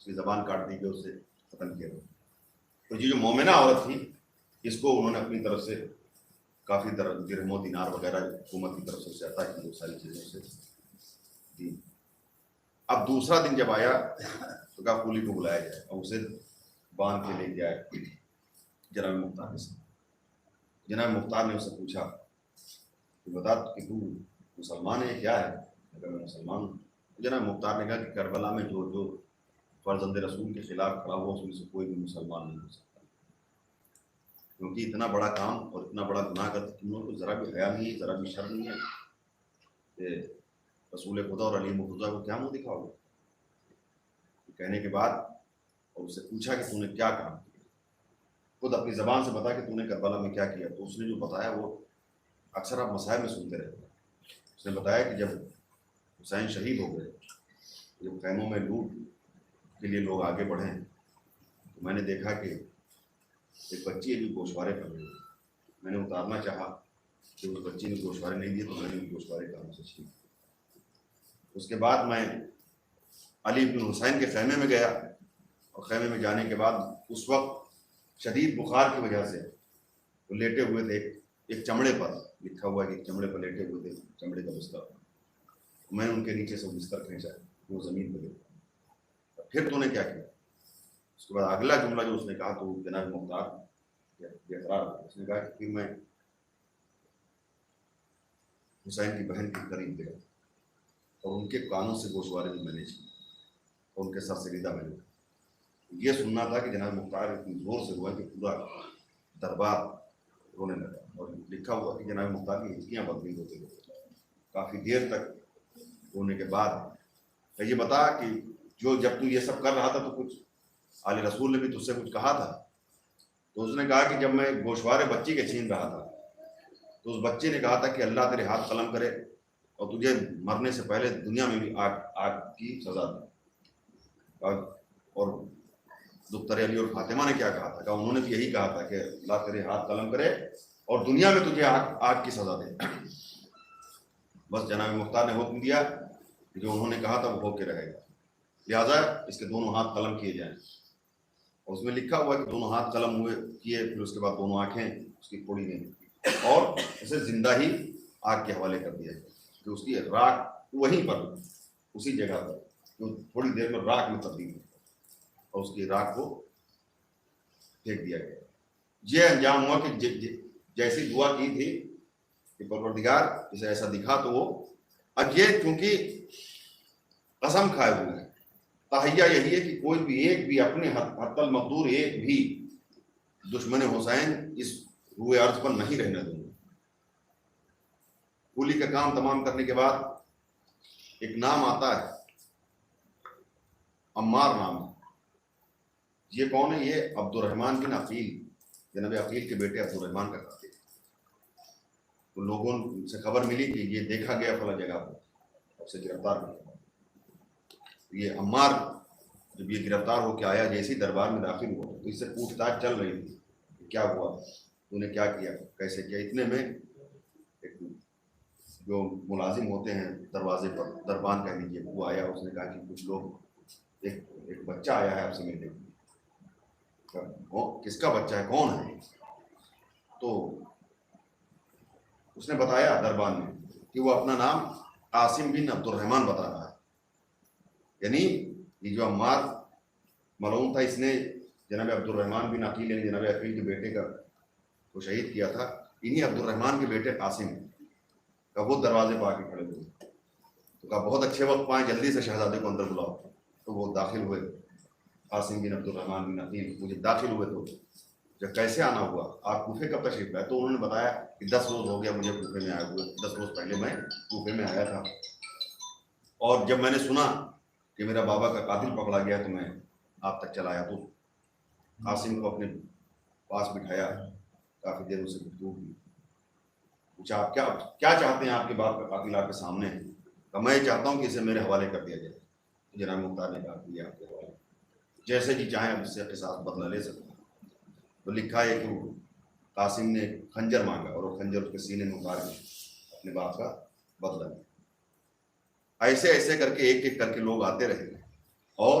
اس کی زبان کاٹ دی گئی, اسے ختم کیا گیا. تو یہ جو مومنہ عورت تھی اس کو انہوں نے اپنی طرف سے کافی درہم و دینار وغیرہ حکومت کی طرف سے اسے عطا کی, وہ ساری چیزیں اسے دی. اب دوسرا دن جب آیا تو کہا کولی کو بلایا جائے اور اسے باندھ کے لے کے آئے جناب مختار کے ساتھ. جناب مختار نے اسے پوچھا کہ بتا کہ تو مسلمان ہے کیا ہے؟ اگر میں مسلمان ہوں. جناب مختار نے کہا کہ کربلا میں جو جو فرزند رسول کے خلاف کھڑا ہوا اس میں سے کوئی بھی مسلمان نہیں ہو سکتا, کیونکہ اتنا بڑا کام اور اتنا بڑا گناہ کرتے تم لوگوں کو ذرا بھی حیا نہیں ہے, ذرا بھی شرم نہیں ہے کہ رسول خدا اور علی مرتضیٰ کو کیا منہ دکھاؤ گے. کہنے کے بعد اور اسے پوچھا کہ تم نے کیا کام کیا, خود اپنی زبان سے بتا کہ تم نے کربلا میں کیا کیا. تو اس نے جو بتایا وہ اکثر آپ مسائل میں سنتے رہتے ہیں. اس نے بتایا کہ جب حسین شہید ہو گئے, جب خیموں میں لوٹ کے لیے لوگ آگے بڑھیں تو میں نے دیکھا کہ ایک بچی ابھی گوشوارے پڑ گئی. میں نے اتارنا چاہا کہ اس بچی نے گوشوارے نہیں دیے تو میں نے گوشوارے کام سے چھین. اس کے بعد میں علی بن حسین کے خیمے میں گیا اور خیمے میں جانے کے بعد اس وقت شدید بخار کی وجہ سے وہ لیٹے ہوئے تھے ایک چمڑے پر, لکھا ہوا ہے کہ چمڑے پر لیٹے ہوئے تھے, چمڑے کا بستر. میں نے ان کے نیچے سے بستر کھینچا, وہ زمین پہ لیٹا. پھر تو نے کیا کیا؟ اس کے بعد اگلا جملہ جو اس نے کہا تو جناب مختار بےقرار ہو. اس نے کہا کہ پھر میں حسین کی بہن کے قریب گیا اور ان کے کانوں سے گوشوارے بھی میں نے چھینے اور ان کے سر سے ریدا میں نے. یہ سننا تھا کہ جناب مختار اتنی زور سے ہوا کہ پورا دربار رونے لگا. اور لکھا ہوا کہ جناب مختار کی ہچکیاں بدلی ہوتے ہوئے کافی دیر تک رونے کے بعد کہ یہ بتا کہ جو جب تو یہ سب کر رہا تھا تو کچھ آل رسول نے بھی تجھ سے کچھ کہا تھا؟ تو اس نے کہا کہ جب میں گوشوارے بچی کے چھین رہا تھا تو اس بچے نے کہا تھا کہ اللہ تیرے ہاتھ قلم کرے اور تجھے مرنے سے پہلے دنیا میں بھی آگ کی سزا دے. اور دختر علی اور فاطمہ نے کیا کہا تھا؟ کہ انہوں نے بھی یہی کہا تھا کہ اللہ تیرے ہاتھ قلم کرے اور دنیا میں تجھے آگ کی سزا دے. بس جناب مختار نے حکم دیا کہ جو انہوں نے کہا تھا وہ ہو کے رہے گا, لہٰذا اس کے دونوں ہاتھ قلم کیے جائیں. اور اس میں لکھا ہوا کہ دونوں ہاتھ قلم ہوئے کیے, پھر اس کے بعد دونوں آنکھیں اس کی پھوڑی گئیں اور اسے زندہ ہی آگ کے حوالے کر دیا گیا کہ اس کی راکھ وہیں پر اسی جگہ پر تھوڑی دیر میں راکھ میں تبدیل ہوئی اور اس کی راکھ کو پھینک دیا گیا. یہ انجام ہوا کہ جیسی دعا کی تھی کہ پروردگار اسے ایسا دکھا تو وہ اب یہ چونکہ قسم کھائے ہوئے ہیں, تہیہ یہی ہے کہ کوئی بھی ایک بھی اپنے حق المقدور ایک بھی دشمن حسین اس روئے ارض پر نہیں رہنے دوں گا. کولی کا کام تمام کرنے کے بعد ایک نام آتا ہے, عمار نام ہے. یہ کون ہے؟ یہ عبد الرحمن بن عقیل, جناب عقیل کے بیٹے عبد الرحمن کا قاتل. تو لوگوں سے خبر ملی کہ یہ دیکھا گیا فلاں جگہ پر, اسے گرفتار کیا. یہ عمار جب یہ گرفتار ہو کے آیا, جیسے دربار میں داخل ہوا تو اس سے پوچھ تاچھ چل رہی تھی کہ کیا ہوا, تو نے کیا کیا, کیسے کیا. اتنے میں ایک جو ملازم ہوتے ہیں دروازے پر, دربان کہہ لیجیے, وہ آیا. اس نے کہا کہ کچھ لوگ ایک بچہ آیا ہے آپ سے ملنے کے لیے. کس کا بچہ ہے, کون ہے؟ تو اس نے بتایا دربان میں کہ وہ اپنا نام قاسم بن عبد الرحمن بتا رہا ہے. یعنی یہ جو عمار ملعون تھا, اس نے جناب عبد الرحمن بن عقیل یعنی جناب عقیل کے بیٹے کا کو شہید کیا تھا. انہی عبد الرحمن کے بیٹے قاسم کا وہ دروازے پہ آ کے کھڑے ہوئے. تو کہا بہت اچھے وقت پائیں, جلدی سے شہزادے کو اندر بلاؤ. تو وہ داخل ہوئے, قاسم بن عبد الرحمن بن عقیل. مجھے داخل ہوئے تو جب کیسے آنا ہوا, آپ کوفے کب تشریف لائے؟ تو انہوں نے بتایا کہ 10 روز ہو گیا مجھے کوفے میں آئے ہوئے, 10 روز پہلے میں کوفے میں آیا تھا. اور جب میں نے سنا کہ میرا بابا کا قاتل پکڑا گیا تو میں آپ تک چلا آیا. تو قاسم کو اپنے پاس بٹھایا, کافی دیر اسے گفتگو کی. پوچھا آپ کیا چاہتے ہیں, آپ کے باپ کا قاتل آپ کے سامنے ہے. کہ میں چاہتا ہوں کہ اسے میرے حوالے کر دیا جائے. جناب مختار نے کہا کہ یہ آپ کے حوالے, جیسے کہ چاہیں اب اس سے قصاص بدلہ لے سکتے ہیں. تو لکھا ہے کہ قاسم نے خنجر مانگا اور وہ خنجر اس کے سینے میں اتار کے اپنے باپ کا بدلہ لیا. ایسے ایسے کر کے ایک ایک کر کے لوگ آتے رہے اور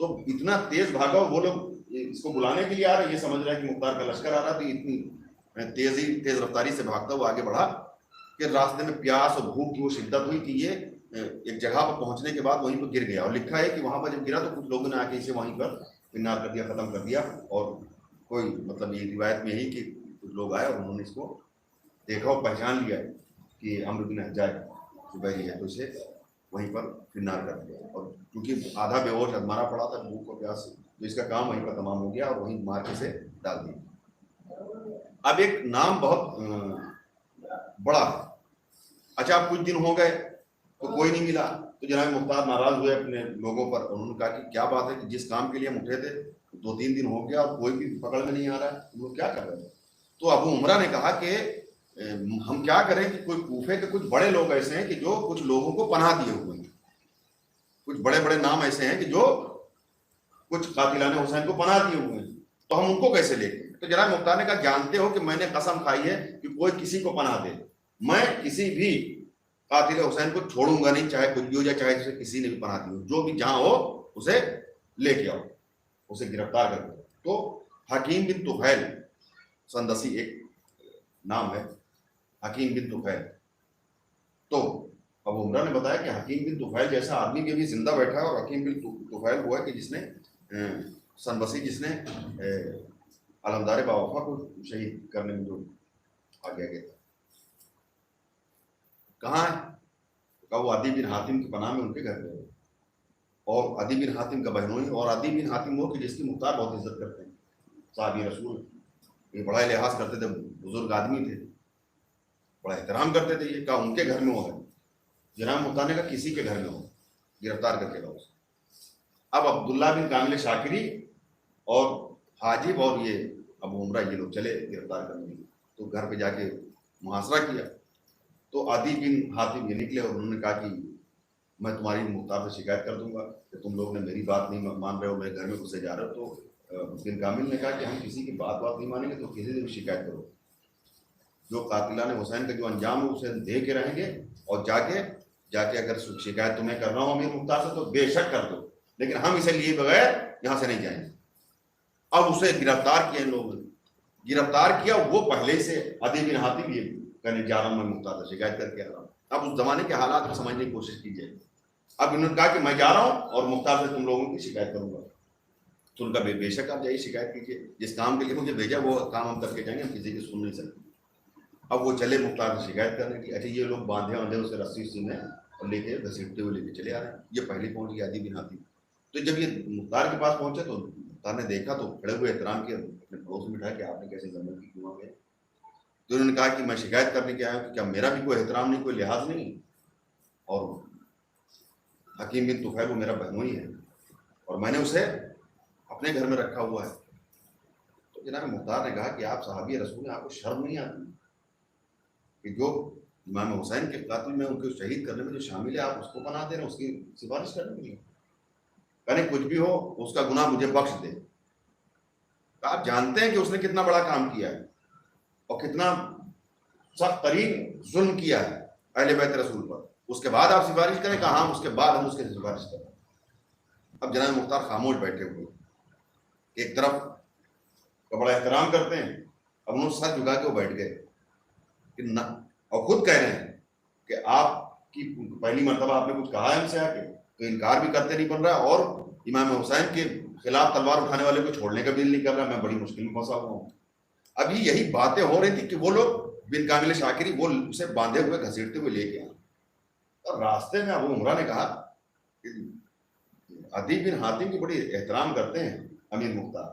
تو اتنا تیز بھاگا، وہ لوگ اس کو بلانے کے لیے آ رہے، یہ سمجھ رہا ہے کہ مختار کا لشکر آ رہا، تو اتنی تیز رفتاری سے بھاگتا وہ آگے بڑھا کہ راستے میں پیاس اور بھوک کی وہ شدت ہوئی کہ یہ ایک جگہ پر پہنچنے کے بعد وہیں پہ گر گیا. اور لکھا ہے کہ وہاں پر جب گرا تو کچھ لوگوں نے آ کے اسے وہیں پر کنار کر دیا، ختم کر دیا. اور کوئی مطلب یہ روایت میں یہی کہ کچھ لوگ آئے اور انہوں نے اس کو دیکھا اور پہچان لیا کہ عمرو بن حجاج زبیری ہے، تو اسے وہیں پر کنار کر دیا. اور کیونکہ آدھا بے ہوش مارا پڑا تھا بھوک اور پیاس سے، تو اس کا کام وہیں پر تمام ہو گیا اور وہیں مار کے سے ڈال دیا. اب ایک نام بہت بڑا ہے. اچھا اب کچھ دن ہو گئے تو کوئی نہیں ملا، تو جناب مختار ناراض ہوئے اپنے لوگوں پر. انہوں نے کہا کہ کیا بات ہے کہ جس کام کے لیے ہم اٹھے تھے 2-3 دن ہو گیا اور کوئی بھی پکڑ میں نہیں آ رہا ہے، تم لوگ کیا کر رہے ہیں؟ تو ابو عمرہ نے کہا کہ ہم کیا کریں کہ کوئی کوفے کے کچھ بڑے لوگ ایسے ہیں کہ جو کچھ لوگوں کو پناہ دیے ہوئے ہیں، کچھ بڑے بڑے نام ایسے ہیں کہ جو کچھ قاتلان حسین کو پناہ دیے ہوئے ہیں، تو ہم ان کو کیسے لے گئے؟ تو جناب مختار نے کہا جانتے ہو کہ میں نے قسم کھائی ہے کہ کوئی کسی کو پناہ دے، میں کسی بھی قاتل حسین کو چھوڑوں گا نہیں، چاہے کچھ بھی ہو جائے، چاہے جسے کسی نے بھی پناہ دی ہو، جو بھی جہاں ہو اسے لے کے آؤ، اسے گرفتار کر دو. تو حکیم بن طفیل سندسی ایک نام ہے، حکیم بن طفیل. تو ابو عمرہ نے بتایا کہ حکیم بن طفیل جیسا آدمی بھی ابھی زندہ بیٹھا ہے، اور حکیم بن طفیل وہ ہے کہ جس نے سنبسی، جس نے علمدار باوفا کو شہید کرنے میں جو آگے گیا تھا. کہاں ہے؟ کہا وہ عدی بن حاتم کی پناہ میں ان کے گھر پہ، اور عدی بن حاتم کا بہنوئی، اور عدی بن حاتم وہ کہ جس کی مختار بہت عزت کرتے ہیں، صحابی رسول، یہ بڑا لحاظ کرتے تھے، بزرگ آدمی تھے، بڑا احترام کرتے تھے. یہ کہا ان کے گھر میں وہ ہے. جناب مختار نے کہا کسی کے گھر میں ہو، گرفتار کر کے لاؤ. اب عبداللہ بن کامل شاکری اور حاجب اور یہ ابو عمرہ یہ لوگ چلے گرفتار کرنے کے لیے. تو گھر پہ جا کے محاصرہ کیا. تو عدی بن حاتم یہ نکلے اور انہوں نے کہا کہ میں تمہاری مختار سے شکایت کر دوں گا کہ تم لوگ نے میری بات نہیں مان رہے ہو، میرے گھر میں گھسے جا رہے ہو. تو بن کامل نے کہا کہ ہم کسی کی بات نہیں مانیں گے، تو کسی سے بھی شکایت کرو. جو قاتلان حسین کا جو انجام ہے اسے دے کے رہیں گے، اور جا کے اگر شکایت تمہیں کر رہا ہوں امیر مختار سے تو بے شک کر دو، لیکن ہم اسے لیے بغیر یہاں سے نہیں جائیں گے. اب اسے گرفتار کیا ان لوگوں نے، گرفتار کیا. وہ پہلے سے عدی بن حاتم یہ کہنے جا رہا ہوں میں مختار سے شکایت کر کے آ رہا ہوں. اب اس زمانے کے حالات کو سمجھنے کی کوشش کیجیے. اب انہوں نے کہا کہ میں جا رہا ہوں اور مختار سے تم لوگوں کی شکایت کروں گا. تو ان کا بے شک آپ جائیے شکایت کیجیے، جس کام کے لیے مجھے بھیجا وہ کام ہم کر کے جائیں گے، ہم کسی کی سن نہیں سکتے. اب وہ چلے مختار سے شکایت کرنے کی. اچھا یہ لوگ باندھے اسے رسی میں اور لے کے گھسیٹتے ہوئے لے کے چلے آ رہے ہیں. یہ پہلے پہنچ گیا عدی بن حاتم. تو جب یہ مختار کے پاس پہنچے تو مختار نے دیکھا تو کھڑے ہوئے احترام کیا، اپنے پڑوس میں بٹھایا کہ آپ نے کیسے زمین کی کیوں آ گئے. تو انہوں نے کہا کہ میں شکایت کرنے کے آیا ہوں کہ کیا میرا بھی کوئی احترام نہیں، کوئی لحاظ نہیں، اور حکیم بن طفیل وہ میرا بہنوئی ہے اور میں نے اسے اپنے گھر میں رکھا ہوا ہے. تو جناب مختار نے کہا کہ آپ صحابی رسول ہیں، آپ کو شرم نہیں آتی کہ جو امام حسین کے قاتل میں ان کو شہید کرنے میں جو شامل ہے آپ اس کو پناہ دے رہے ہیں، اس کی سفارش کرنے کے لیے؟ کہنے کچھ بھی ہو اس کا گناہ مجھے بخش دے. آپ جانتے ہیں کہ اس نے کتنا بڑا کام کیا ہے اور کتنا سخت ترین ظلم کیا ہے اہل بیت رسول پر، اس کے بعد آپ سفارش کریں؟ کہ ہاں اس کے بعد ہم اس کے سفارش کریں. اب جناب مختار خاموش بیٹھے ہوئے، ایک طرف کا بڑا احترام کرتے ہیں، اب انہوں نے سر جھکا کے وہ بیٹھ گئے کہ نہ، اور خود کہہ رہے ہیں کہ آپ کی پہلی مرتبہ آپ نے کچھ کہا ہے ہم سے آ کے، تو انکار بھی کرتے نہیں بن رہا، اور امام حسین کے خلاف تلوار اٹھانے والے کو چھوڑنے کا دل نہیں کر رہا، میں بڑی مشکل میں پھنسا ہوا ہوں. ابھی یہی باتیں ہو رہی تھی کہ وہ لوگ بن کامل شاکری وہ اسے باندھے ہوئے گھسیٹتے ہوئے لے کے آئے. اور راستے میں ابو عمرہ نے کہا کہ عدی بن حاتم کی بڑی احترام کرتے ہیں امیر مختار،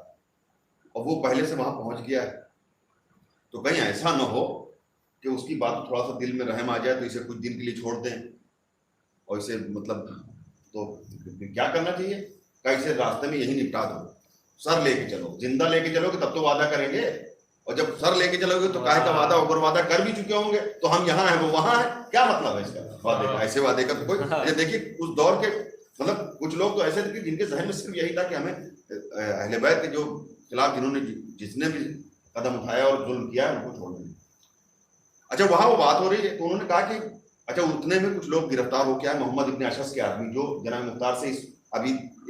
اور وہ پہلے سے وہاں پہنچ گیا ہے، تو کہیں ایسا نہ ہو کہ اس کی بات تھوڑا سا دل میں رحم آ جائے تو اسے کچھ دن کے لیے چھوڑ دیں اور اسے مطلب تو کیا کرنا چاہیے؟ کہ اسے راستے میں یہی نپٹا دو، سر لے کے چلو، زندہ لے کے چلو گے تب تو وعدہ کریں گے، اور جب سر لے کے چلو گے تو کاہے کا وعدہ، اوپر وعدہ کر بھی چکے ہوں گے تو ہم یہاں ہیں وہ وہاں ہیں، کیا مطلب ہے اس کا وعدے کا؟ ایسے وعدے کا تو کوئی دیکھیے اس دور کے مطلب کچھ لوگ تو ایسے تھے جن کے ذہن میں صرف یہی تھا کہ ہمیں اہل بیت کے جو خلاف جنہوں نے جس نے بھی قدم اٹھایا اور ظلم کیا ان کو چھوڑنا ہے. اچھا وہاں وہ بات ہو رہی ہے تو انہوں نے کہا کہ اچھا اتنے میں کچھ لوگ گرفتار ہو کے آئے، محمد ابن اشعث کے آدمی جو جناب مختار سے ابھی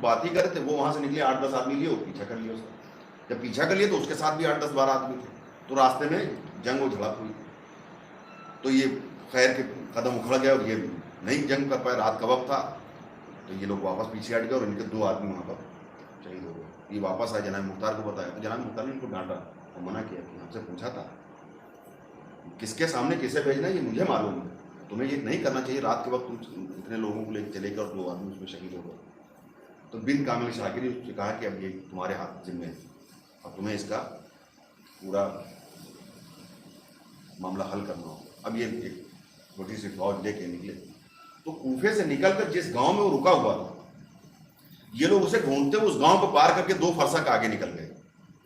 بات ہی کرے تھے, وہ وہاں سے نکلے 8-10 آدمی لیے, وہ پیچھا کر لیا اس کا. جب پیچھا کر لیا تو اس کے ساتھ بھی 8-10-12 آدمی تھے, تو راستے میں جنگ و جھڑپ ہوئی. تو یہ خیر کے قدم اکھڑ گیا اور یہ نہیں جنگ کر پائے, رات کا وقت تھا, تو یہ لوگ واپس پیچھے ہٹ گئے اور ان کے 2 آدمی وہاں پر شہید ہو گئے. یہ واپس آئے, جناب مختار کو بتایا, تو جناب مختار نے ان کو ڈانٹا اور منع کیا کہ ہم سے پوچھا تھا کس کے سامنے کسے بھیجنا ہے, یہ مجھے معلوم ہے, تمہیں یہ نہیں کرنا چاہیے, رات کے وقت تم اتنے لوگوں کو لے کے چلے گئے اور 2 آدمی اس میں شہید ہو گئے. تو بن کامل شاکری اس سے کہا کہ اب یہ تمہارے ہاتھ ذمہ ہے, اب تمہیں اس کا پورا معاملہ حل کرنا ہوگا. اب یہ ایک چھوٹی سی فوج لے کے نکلے, تو کوفے سے نکل کر جس گاؤں میں وہ رکا ہوا تھا, یہ لوگ اسے ڈھونڈتے ہوئے اس گاؤں کو پار کر کے 2 فرسخ آگے نکل گئے.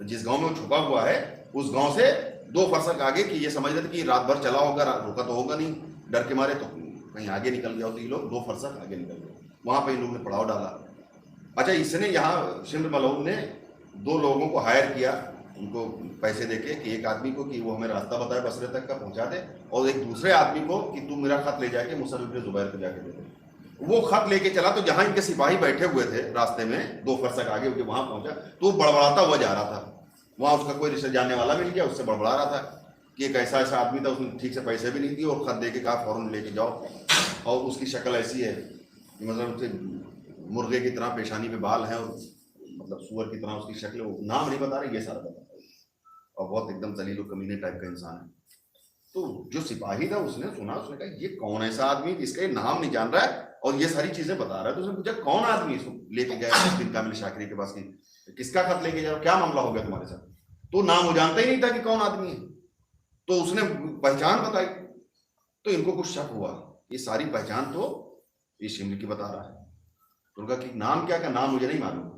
جس گاؤں میں وہ چھپا ہوا ہے اس گاؤں سے 2 فرسخ آگے, کہ یہ سمجھ رہے تھے کہ رات بھر چلا ہوگا, رکا تو ہوگا نہیں, ڈر کے مارے, تو کہیں آگے نکل گیا. تو یہ لوگ 2 فرسخ آگے نکل گئے, وہاں پہ ان لوگوں نے پڑاؤ ڈالا. اچھا, اس نے یہاں شمر ملعون نے 2 لوگوں کو ہائر کیا, ان کو پیسے دے کے, کہ ایک آدمی کو کہ وہ ہمیں راستہ بتائے بصرے تک کا پہنچا دے, اور ایک دوسرے آدمی کو کہ تم میرا خط لے جا کے مصعب بن زبیر کو جا کے دے دے. وہ خط لے کے چلا, تو جہاں ان کے سپاہی بیٹھے ہوئے تھے راستے میں 2 فرسخ آگے, وہاں پہنچا تو وہ بڑبڑاتا ہوا جا رہا تھا. وہاں اس کا کوئی رشتہ جاننے والا مل گیا, اس سے بڑبڑا رہا تھا کہ ایک ایسا آدمی تھا, اس نے ٹھیک سے پیسے بھی نہیں دیے اور خط دے کے کہا فوراً لے کے جاؤ, اور اس کی شکل ایسی ہے کہ مطلب مرغے کی طرح پیشانی پہ بال ہیں, اور مطلب سور کی طرح اس کی شکل, وہ نام نہیں بتا رہے, یہ سارا بتا رہے, اور بہت ایک دم ذلیل و کمینے ٹائپ کا انسان ہے. تو جو سپاہی تھا اس نے سنا, اس نے کہا یہ کون ایسا آدمی جس کا یہ نام نہیں جان رہا ہے اور یہ ساری چیزیں بتا رہا ہے. تو اس نے پوچھا کون آدمی اس کو لے کے گیا بن کامل شاکری کے پاس, کس کا خط لے کے جا, کیا معاملہ ہو گیا تمہارے ساتھ؟ تو نام وہ جانتا ہی نہیں تھا کہ کون آدمی ہے. تو اس نے پہچان بتائی, تو ان کو کچھ شک ہوا, یہ ساری پہچان تو یہ شمر کی بتا رہا ہے. تو کہا کہ نام کیا, نام مجھے نہیں معلوم.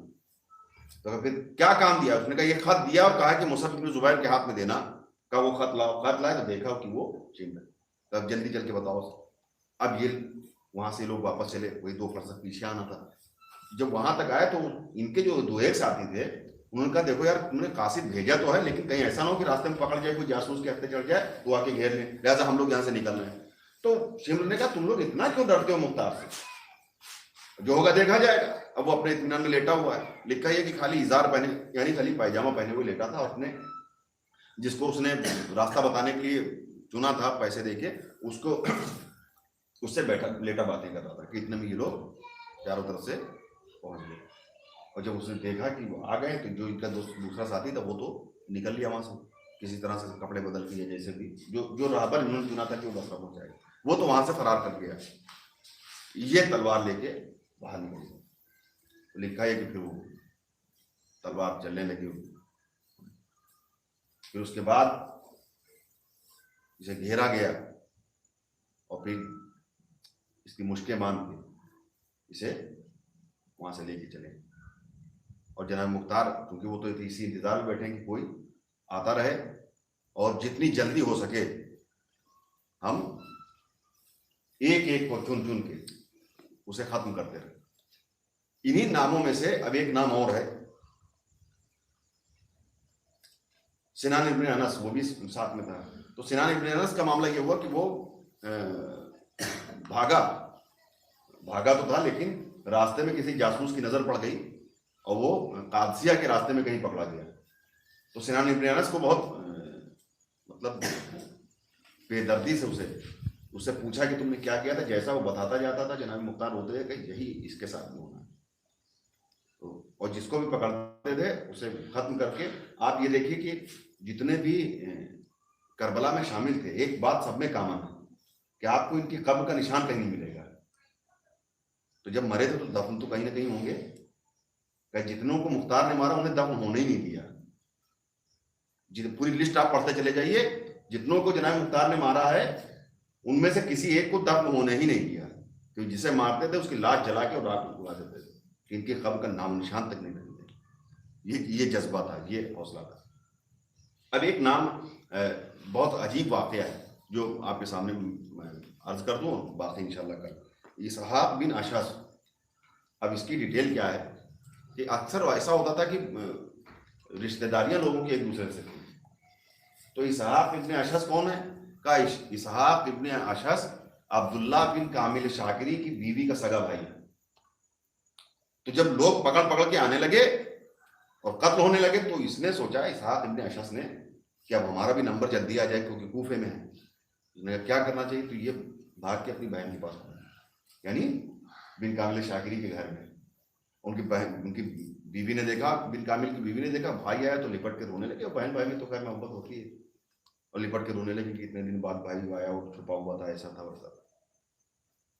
تو پھر کیا کام دیا؟ اس نے کہا یہ خط دیا اور کہا کہ مصعب بن زبیر کے ہاتھ میں دینا. کہا وہ خط لاؤ, خط لائے تو دیکھا کہ وہ شمر. تب جلدی چل کے بتاؤ. اب یہ وہاں سے لوگ واپس چلے, وہی 2 فرسخ پیچھے آنا تھا. جب وہاں تک آئے تو ان کے جو 2 ایک ساتھی تھے, انہوں نے کہا دیکھو یار, تم نے قاصد بھیجا تو ہے, لیکن کہیں ایسا نہ ہو کہ راستے میں پکڑ جائے, کوئی جاسوس کے ہتھے چڑھ جائے تو آ کے گھیر لیں, لہٰذا ہم لوگ یہاں سے نکل رہے ہیں. تو شمر نے کہا تم لوگ اتنا کیوں ڈرتے ہو مختار سے, جو ہوگا دیکھا جائے گا. اب وہ اپنے اطمینان میں لیٹا ہوا ہے, لکھا یہ کہ خالی ازار پہنے, یعنی خالی پائجامہ پہنے ہوئے لیٹا تھا, اور اپنے جس کو اس نے راستہ بتانے کے لیے چنا تھا پیسے دے کے, اس کو اس سے بیٹھا لیٹا باتیں کر رہا تھا کہ اتنے میں یہ لوگ چاروں طرف سے پہنچ گئے. اور جب اس نے دیکھا کہ وہ آ گئے, تو جو ان کا دوسرا ساتھی تھا وہ تو نکل لیا وہاں سے, کسی طرح سے کپڑے بدل کے, جیسے بھی جو راہبر انہوں نے چنا تھا کہ وہ بصرہ پہنچائے گا, وہ تو وہاں سے فرار کر گیا. یہ تلوار لے کے باہر نکل گیا. لکھا ہے کہ پھر وہ تلوار چلنے لگی. پھر اس کے بعد اسے گھیرا گیا, اور پھر اس کی مشکیں باندھ کے اسے وہاں سے لے کے چلے. اور جناب مختار, کیونکہ وہ تو اسی انتظار میں بیٹھے ہیں کہ کوئی آتا رہے, اور جتنی جلدی ہو سکے ہم ایک ایک کو چن چن کے اسے ختم کرتے رہے. انہی ناموں میں سے اب ایک نام اور ہے, سنان ابن انس, وہ بھی ساتھ میں تھا. تو سنان ابن انس کا معاملہ یہ ہوا کہ وہ بھاگا تو تھا, لیکن راستے میں کسی جاسوس کی نظر پڑ گئی اور وہ قادسیہ کے راستے میں کہیں پکڑا گیا. تو سنان ابن انس کو بہت مطلب بے دردی سے اسے پوچھا کہ تم نے کیا کیا تھا. جیسا وہ بتاتا جاتا تھا, جناب مختار ہوتے تھے کہ یہی اس کے ساتھ میں ہونا ہے. اور جس کو بھی پکڑتے تھے اسے ختم کر کے. آپ یہ دیکھیے کہ جتنے بھی کربلا میں شامل تھے, ایک بات سب میں کامن ہے کہ آپ کو ان کی قبر کا نشان کہیں نہیں ملے گا. تو جب مرے تھے تو دفن تو کہیں نہ کہیں ہوں گے. کہ جتنوں کو مختار نے مارا انہیں دفن ہونے ہی نہیں دیا. پوری لسٹ آپ پڑھتے چلے جائیے, جتنوں کو جناب مختار نے مارا ہے ان میں سے کسی ایک کو دفن ہونے ہی نہیں دیا. کیونکہ جسے مارتے تھے اس کی لاش جلا کے اور رات میں اڑا دیتے تھے کہ ان کی قبر کا نام نشان تک نہیں رہتے. یہ جذبہ تھا, یہ حوصلہ تھا. اب ایک نام بہت عجیب واقعہ ہے جو آپ کے سامنے عرض کر دوں, باقی انشاءاللہ کر. اسحاق بن اشعث. اب اس کی ڈیٹیل کیا ہے کہ اکثر ایسا ہوتا تھا کہ رشتہ داریاں لوگوں کی ایک دوسرے سے تھیں. تو اسحاق ابن اشعث کون ہے؟ کا اسحاق ابن اشعث عبداللہ بن کامل شاکری کی بیوی کا سگا بھائی ہے. تو جب لوگ پکڑ پکڑ کے آنے لگے اور قتل ہونے لگے تو اس نے سوچا اسحاق ابن اشعث نے کہ اب ہمارا بھی نمبر جلدی آ جائے کیونکہ کوفے میں ہے. اس نے کیا کرنا چاہیے, تو یہ بھاگ کے اپنی بہن کے پاس پہنچا, یعنی بن کامل شاکری کے گھر میں. ان کی بہن, ان کی بیوی نے دیکھا, بن کامل کی بیوی نے دیکھا بھائی آیا تو لپٹ کے رونے لگے. اور بہن بھائی میں تو خیر محبت ہوتی ہے, اور لپٹ کے رونے لگے کہ اتنے دن بعد بھائی آیا اور چھپا ہوا تھا, ایسا تھا ویسا.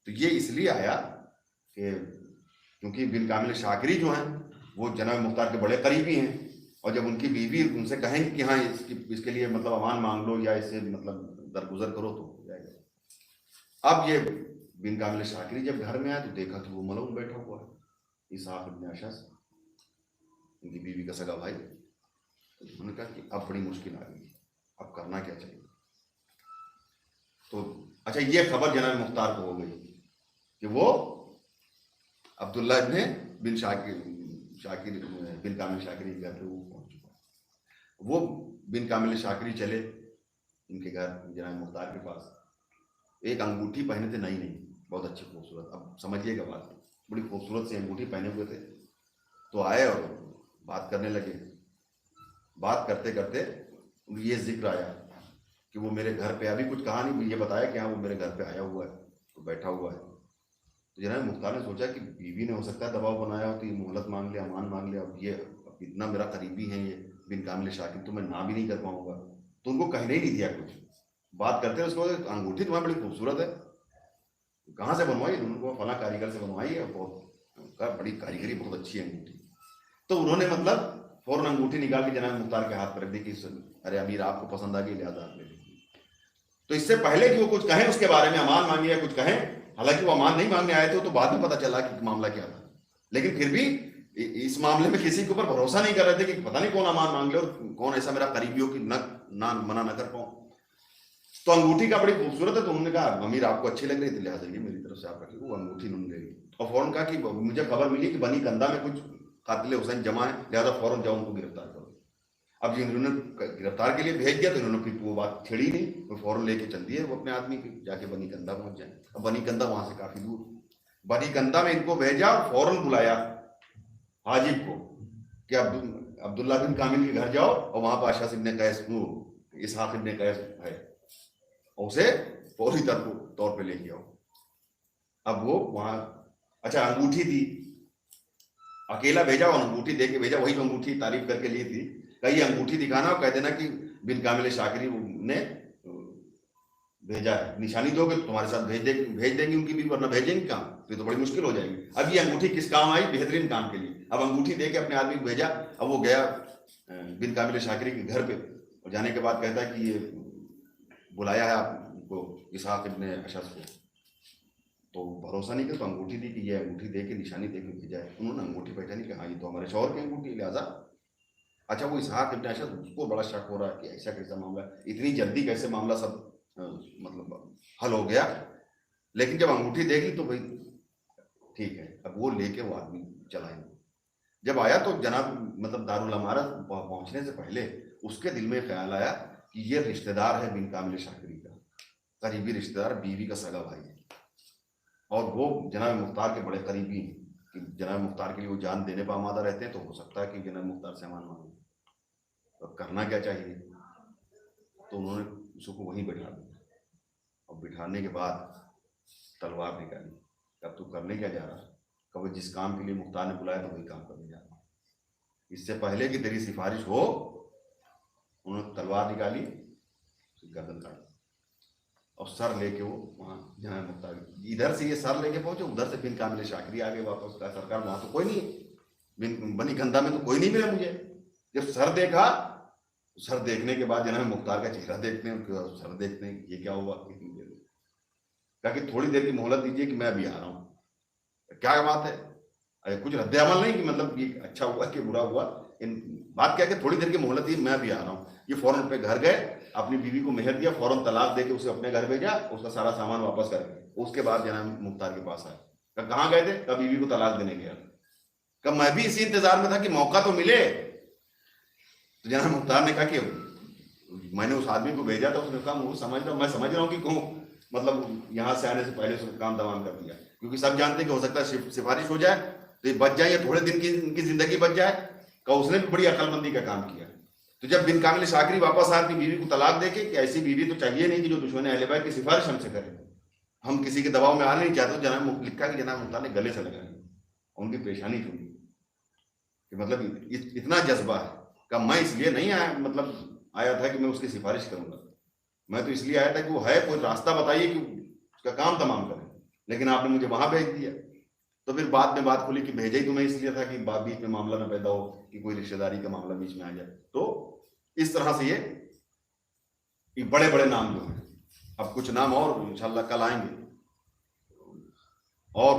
تو یہ اس لیے آیا کہ کیونکہ بن کامل شاکری جو ہیں وہ جناب مختار کے بڑے قریبی ہیں, اور جب ان کی بیوی ان سے کہیں کہ ہاں اس کے لیے مطلب امان مانگ لو یا اس سے مطلب درگزر کرو تو ہو جائے گا. اب یہ بن کامل شاکری جب گھر میں آیا تو دیکھا کہ وہ ملعون بیٹھا ہوا ہے, اسحاق ابن اشعث, ان کی بیوی کا سگا بھائی. انہوں نے کہا کہ اب بڑی مشکل آ گئی, اب کرنا کیا چاہیے. تو اچھا یہ خبر جناب مختار کو ہو گئی کہ وہ عبداللہ ابن بن شاکر بن کامل شاکری کے گھر پہ وہ پہنچ چکا. وہ بن کامل شاکری چلے ان کے گھر جناب مختار کے پاس. ایک انگوٹھی پہنے تھے, نئی نئی, بہت اچھی خوبصورت, اب سمجھیے گا بات, بڑی خوبصورت سی انگوٹھی پہنے ہوئے تھے. تو آئے اور بات کرنے لگے. بات کرتے کرتے یہ ذکر آیا کہ وہ میرے گھر پہ, ابھی کچھ کہا نہیں, یہ بتایا کہ ہاں وہ میرے گھر پہ آیا ہوا ہے, تو بیٹھا ہوا ہے. تو جناب مختار نے سوچا کہ بیوی نے ہو سکتا ہے دباؤ بنایا ہو, تو یہ مہلت مانگ لیا, امان مانگ لیا, اب یہ اتنا میرا قریبی ہے یہ بن کامل شاکر, تو میں نہ بھی نہیں کر پاؤں گا. تو ان کو کہنے ہی نہیں دیا کچھ. بات کرتے ہیں اس کو, انگوٹھی تمہیں بڑی خوبصورت ہے, کہاں سے بنوائی؟ انہوں نے فلاں کاریگر سے بنوائی ہے, بہت بڑی کاریگری, بہت اچھی ہے انگوٹھی. تو انہوں نے مطلب فوراً انگوٹھی نکال کے جناب مختار کے ہاتھ پر رکھ دی کہ ارے امیر آپ کو پسند آ گئی لہٰذا آپ نے. تو اس سے پہلے کہ وہ کچھ کہیں اس کے بارے میں, امان مانگے یا کچھ کہیں, حالانکہ وہ امان نہیں مانگنے آئے تھے, تو بعد میں پتہ چلا کہ معاملہ کیا تھا. لیکن پھر بھی اس معاملے میں کسی کے اوپر بھروسہ نہیں کر رہے تھے کہ پتہ نہیں کون امان مانگ لے اور کون ایسا میرا قریبی ہو کہ نہ منع نہ کر پاؤں. تو انگوٹھی کا بڑی خوبصورت ہے, تو انہوں نے کہا امیر آپ کو اچھی لگ رہی تھی لہٰذا یہ میری طرف سے آپ رکھیے. وہ انگوٹھی انہوں نے لے لی اور فوراً کہا کہ مجھے خبر ملی کہ بنی کندا میں کچھ قاتل حسین جمع ہے, لہٰذا فوراً جاؤ ان کو گرفتار کرو. اب انہوں نے گرفتار کے لیے بھیج دیا, تو انہوں نے پھر وہ بات چھڑی نہیں, وہ فوراً لے کے چل دیے وہ اپنے آدمی کے, جا کے بنی کندا پہنچ جائیں. اب بنی کندا وہاں سے کافی دور, بنی کندا میں ان کو بھیجا اور فوراً بلایا حاجب کو کہ عبداللہ بن کامل کے گھر جاؤ اور وہاں پہ اشعث ابن قیس, اسحاق ابن قیس ہے, اور اسے فوری طور پہ لے کے آؤ. اب وہ وہاں, اچھا انگوٹھی دی, اکیلا بھیجا اور انگوٹھی دے کے بھیجا, وہی جو انگوٹھی تعریف کر کے لی تھی, کہ یہ انگوٹھی دکھانا اور کہہ دینا کہ بن کامل شاکری نے بھیجا ہے, نشانی دو کہ تمہارے ساتھ بھیج دیں گی ان کی بھی, ورنہ بھیجیں گے کام, پھر تو بڑی مشکل ہو جائے گی. اب یہ انگوٹھی کس کام آئی؟ بہترین کام کے لیے. اب انگوٹھی دے کے اپنے آدمی کو بھیجا. اب وہ گیا بن کامل شاکری کے گھر پہ, اور جانے کے بعد کہتا ہے کہ یہ بلایا ہے آپ کو اسحاق ابن اشعث کو. تو بھروسہ نہیں کہ تو انگوٹھی دی کہ یہ انگوٹھی دے کے نشانی دے کے بھیجا ہے. انہوں نے انگوٹھی پہچانی کہ ہاں یہ تو ہمارے شوہر کی انگوٹھی, لہٰذا اچھا وہ اسحاق ابن اشعث, اس کو بڑا شک ہو رہا ہے کہ ایسا کیسا معاملہ, اتنی جلدی کیسے معاملہ سب مطلب حل ہو گیا. لیکن جب انگوٹھی دیکھ لی تو بھائی ٹھیک ہے. اب وہ لے کے وہ آدمی چلا ہے. جب آیا تو جناب مطلب دارالامارہ پہنچنے سے پہلے اس کے دل میں خیال آیا کہ یہ رشتہ دار ہے بن کامل شاکری کا, قریبی رشتہ دار, بیوی کا سگا بھائی ہے, اور وہ جناب مختار کے بڑے قریبی ہیں کہ جناب مختار کے لیے وہ جان دینے پہ آمادہ رہتے ہیں. تو ہو سکتا ہے کہ جناب مختار سے امان مانگے. اب کرنا کیا چاہیے؟ تو انہوں نے اس کو وہیں بٹھا دیا, اور بٹھانے کے بعد تلوار نکالی. اب تو کرنے کیا جا رہا ہے؟ کہ وہ جس کام کے لیے مختار نے بلایا تو وہی کام کرنے جا رہا ہے. اس سے پہلے کہ تیری سفارش ہو, انہوں نے تلوار نکالی, گردن کاٹ اور سر لے کے وہ وہاں جناب مختار, ادھر سے یہ سر لے کے پہنچے, ادھر سے بن کامل شاکری آگے واپس. کا سرکار وہاں تو کوئی نہیں, بنی کندا میں تو کوئی نہیں ملا مجھے. جب سر دیکھا, سر دیکھنے کے بعد جناب مختار کا چہرہ دیکھتے ہیں, سر دیکھتے ہیں یہ کیا ہوا. کہا کہ تھوڑی دیر کی مہلت دیجیے کہ میں ابھی آ رہا ہوں. کیا بات ہے, کچھ رد عمل نہیں کہ مطلب یہ اچھا ہوا کہ برا ہوا, بات کیا کہ تھوڑی دیر کی مہلت دی, میں ابھی آ رہا ہوں. یہ فوراً پہ گھر گئے, اپنی بیوی کو مہر دیا, فوراً طلاق دے کے اسے اپنے گھر بھیجا, اس کا سارا سامان واپس کر کے. اس کے بعد جناب مختار کے پاس آئے. کہاں گئے تھے؟ کہ بیوی کو طلاق دینے گیا. کہ میں بھی اسی انتظار میں تھا کہ موقع تو ملے. تو جناب مختار نے کہا کہ میں نے اس آدمی کو بھیجا تھا, اس نے کہا میں سمجھ رہا ہوں کہ کیوں مطلب یہاں سے آنے سے پہلے اس نے کام تمام کر دیا, کیونکہ سب جانتے ہیں کہ ہو سکتا ہے سفارش ہو جائے تو یہ بچ جائیں یا تھوڑے دن کی ان کی زندگی بچ جائے کہ اس نے بھی بڑی عقل مندی کا کام کیا. تو جب بن کامل شاکری واپس آ اپنی بیوی کو طلاق دے کے کہ ایسی بیوی تو چاہیے نہیں کہ جو دشمن اہل بیت کی سفارش ہم سے کرے, ہم کسی کے دباؤ میں آنا نہیں چاہتے. جناب لکھا کہ جناب مختار نے گلے سے لگا ان کی پیشانی چونی کہ مطلب اتنا جذبہ ہے کہ میں اس لیے نہیں آیا, مطلب آیا تھا کہ میں اس کی سفارش کروں گا, میں تو اس لیے آیا تھا کہ وہ ہے کوئی راستہ بتائیے کہ اس کا کام تمام کریں, لیکن آپ نے مجھے وہاں بھیج دیا. تو پھر بعد میں بات کھلی کہ بھیجا ہی تمہیں اس لیے تھا کہ بیچ میں معاملہ نہ پیدا ہو کہ کوئی رشتہ داری کا معاملہ بیچ میں آ جائے. تو اس طرح سے یہ بڑے بڑے نام جو ہیں, اب کچھ نام اور انشاءاللہ کل آئیں گے, اور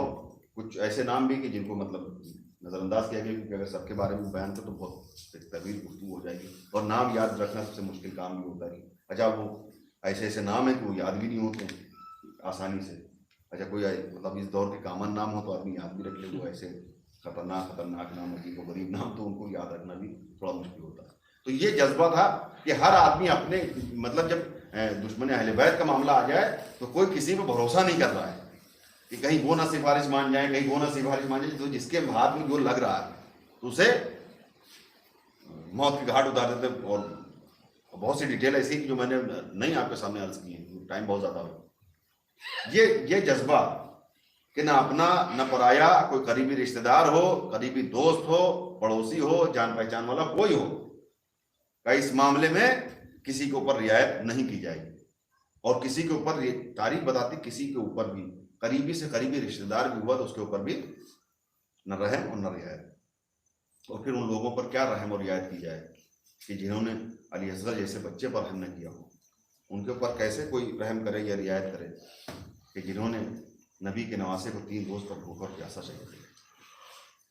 کچھ ایسے نام بھی کہ جن کو مطلب نظر انداز کیا گیا, کیونکہ اگر سب کے بارے میں بیان کرو تو بہت طویل گفتگو ہو جائے گی, اور نام یاد رکھنا سب سے مشکل کام بھی ہوتا ہے. اچھا وہ ایسے ایسے نام ہیں کہ وہ یاد بھی نہیں ہوتے آسانی سے. اچھا کوئی مطلب اس دور کے کامن نام ہو تو آدمی یاد بھی رکھ لے, وہ ایسے خطرناک نام عجیب و غریب نام تو ان کو یاد رکھنا بھی تھوڑا مشکل ہوتا ہے. تو یہ جذبہ تھا کہ ہر آدمی اپنے مطلب جب دشمن اہل بیت کا معاملہ آ جائے تو کوئی کسی پہ بھروسہ نہیں کر رہا ہے کہ کہیں وہ نہ سفارش مان جائیں, کہیں وہ نہ سفارش مان جائیں. تو جس کے ہاتھ میں جو لگ رہا ہے تو اسے موت کی گھاٹ اتار دیتے. اور بہت سی ڈیٹیل ایسی جو میں نے نہیں آپ کے سامنے عرض کی ہے, ٹائم بہت زیادہ ہو. یہ جذبہ کہ نہ اپنا نہ پرایا, کوئی قریبی رشتہ دار ہو, قریبی دوست ہو, پڑوسی ہو, جان پہچان والا کوئی ہو, کہ اس معاملے میں کسی کے اوپر رعایت نہیں کی جائے گی. اور کسی کے اوپر تاریخ بتاتی کسی کے اوپر بھی قریبی سے قریبی رشتہ دار بھی ہوا تو اس کے اوپر بھی نہ رحم اور نہ رعایت. اور پھر ان لوگوں پر کیا رحم اور رعایت کی جائے کہ جنہوں نے علی اصغر جیسے بچے پر رحم نہ کیا ہو, ان کے اوپر کیسے کوئی رحم کرے یا رعایت کرے کہ جنہوں نے نبی کے نواسے کو 3 روز پر بھوکا اور پیاسا شہید کیا.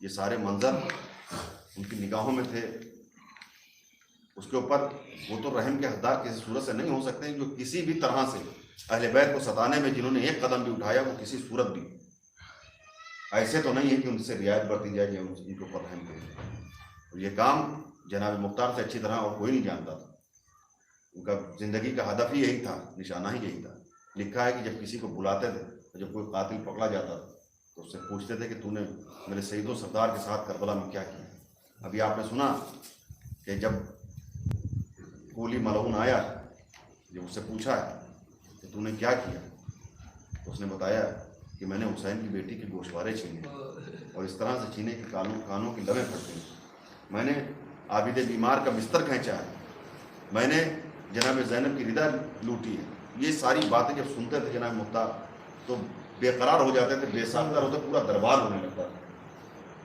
یہ سارے منظر ان کی نگاہوں میں تھے. اس کے اوپر وہ تو رحم کے حقدار کسی صورت سے نہیں ہو سکتے جو کسی بھی طرح سے اہل بیت کو ستانے میں جنہوں نے ایک قدم بھی اٹھایا وہ کسی صورت بھی ایسے تو نہیں ہے کہ ان سے رعایت برتی جائے یا ان کے اوپر رحم کرے. اور یہ کام جناب مختار سے اچھی طرح اور کوئی نہیں جانتا تھا. ان کا زندگی کا ہدف ہی یہی تھا, نشانہ ہی یہی تھا. لکھا ہے کہ جب کسی کو بلاتے تھے, جب کوئی قاتل پکڑا جاتا تھا تو اس سے پوچھتے تھے کہ تو نے میرے سید و سردار کے ساتھ کربلا میں کیا کیا. ابھی آپ نے سنا کہ جب کولی ملعون آیا, جب اس سے پوچھا کہ تو نے کیا کیا, تو اس نے بتایا کہ میں نے حسین کی بیٹی کے گوشوارے چھینے اور اس طرح سے چھینے کہ کانوں کی لبیں پھٹ گئیں. میں نے عابد بیمار کا بستر کھینچا ہے, میں نے جناب زینب کی ردا لوٹی ہے. یہ ساری باتیں جب سنتے تھے جناب مختار تو بے قرار ہو جاتے تھے, بے ساختہ ہوتے, پورا دربار ہونے لگتا تھا.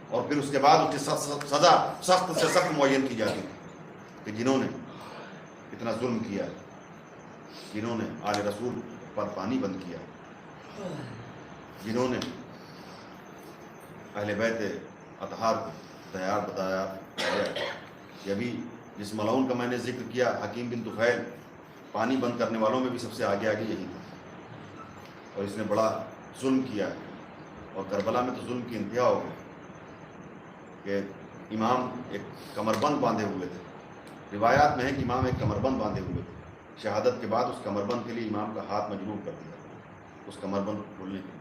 اور پھر اس کے بعد اس کی سزا سخت سے سخت معین کی جاتی کہ جنہوں نے اتنا ظلم کیا, جنہوں نے آل رسول پر پانی بند کیا, جنہوں نے اہل بیت اطہار کو تیار بتایا. کہ ابھی جس ملعون کا میں نے ذکر کیا حکیم بن طفیل, پانی بند کرنے والوں میں بھی سب سے آگے یہی تھا, اور اس نے بڑا ظلم کیا. اور کربلا میں تو ظلم کی انتہا ہو گئی کہ امام ایک کمر بند باندھے ہوئے تھے. روایات میں ہے کہ امام ایک کمر بند باندھے ہوئے تھے. شہادت کے بعد اس کمر بند کے لیے امام کا ہاتھ مجروح کر دیا, اس کمر بند کھولنے کے لیے.